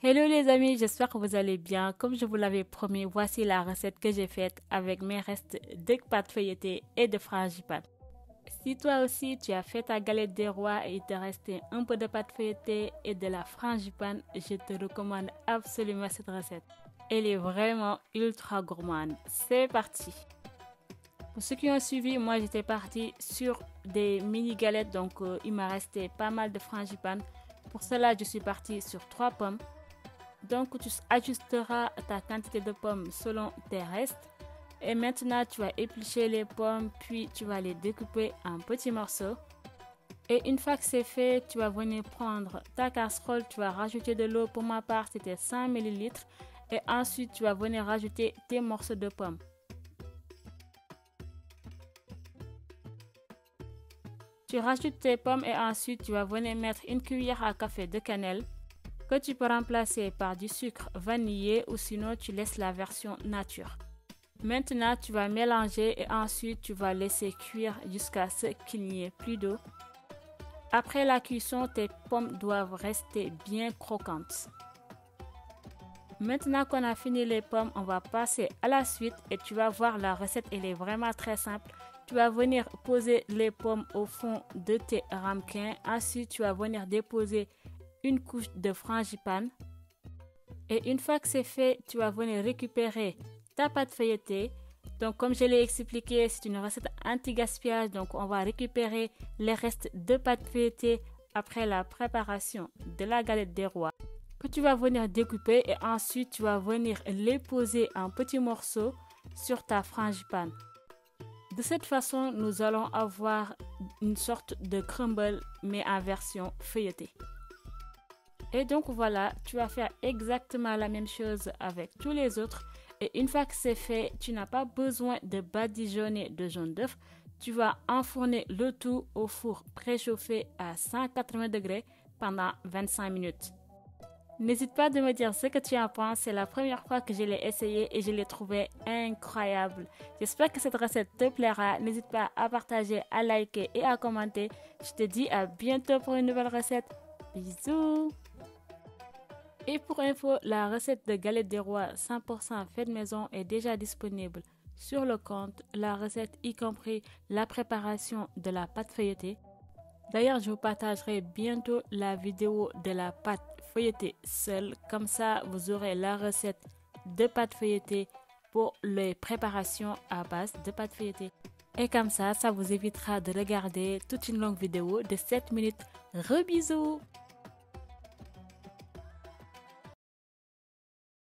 Hello les amis, j'espère que vous allez bien. Comme je vous l'avais promis, voici la recette que j'ai faite avec mes restes de pâte feuilletée et de frangipane. Si toi aussi tu as fait ta galette des rois et il te restait un peu de pâte feuilletée et de la frangipane, je te recommande absolument cette recette. Elle est vraiment ultra gourmande. C'est parti! Pour ceux qui ont suivi, moi j'étais partie sur des mini galettes, donc il m'a resté pas mal de frangipane. Pour cela, je suis partie sur 3 pommes. Donc, tu ajusteras ta quantité de pommes selon tes restes. Et maintenant, tu vas éplucher les pommes, puis tu vas les découper en petits morceaux. Et une fois que c'est fait, tu vas venir prendre ta casserole, tu vas rajouter de l'eau. Pour ma part, c'était 100 ml. Et ensuite, tu vas venir rajouter tes morceaux de pommes. Tu rajoutes tes pommes et ensuite, tu vas venir mettre une cuillère à café de cannelle, que tu peux remplacer par du sucre vanillé ou sinon tu laisses la version nature. Maintenant, tu vas mélanger et ensuite tu vas laisser cuire jusqu'à ce qu'il n'y ait plus d'eau. Après la cuisson, tes pommes doivent rester bien croquantes. Maintenant qu'on a fini les pommes, on va passer à la suite et tu vas voir la recette, elle est vraiment très simple. Tu vas venir poser les pommes au fond de tes ramequins. Ensuite, tu vas venir déposer une couche de frangipane. Et une fois que c'est fait, tu vas venir récupérer ta pâte feuilletée. Donc comme je l'ai expliqué, c'est une recette anti-gaspillage. Donc on va récupérer les restes de pâte feuilletée après la préparation de la galette des rois, que tu vas venir découper et ensuite tu vas venir les poser en petits morceaux sur ta frangipane. De cette façon, nous allons avoir une sorte de crumble mais en version feuilletée. Et donc voilà, tu vas faire exactement la même chose avec tous les autres. Et une fois que c'est fait, tu n'as pas besoin de badigeonner de jaune d'œuf. Tu vas enfourner le tout au four préchauffé à 180 degrés pendant 25 minutes. N'hésite pas de me dire ce que tu en penses. C'est la première fois que je l'ai essayé et je l'ai trouvé incroyable. J'espère que cette recette te plaira. N'hésite pas à partager, à liker et à commenter. Je te dis à bientôt pour une nouvelle recette. Bisous! Et pour info, la recette de galette des rois 100% faite maison est déjà disponible sur le compte, la recette y compris la préparation de la pâte feuilletée. D'ailleurs, je vous partagerai bientôt la vidéo de la pâte feuilletée seule, comme ça vous aurez la recette de pâte feuilletée pour les préparations à base de pâte feuilletée. Et comme ça vous évitera de regarder toute une longue vidéo de 7 minutes. Rebisous!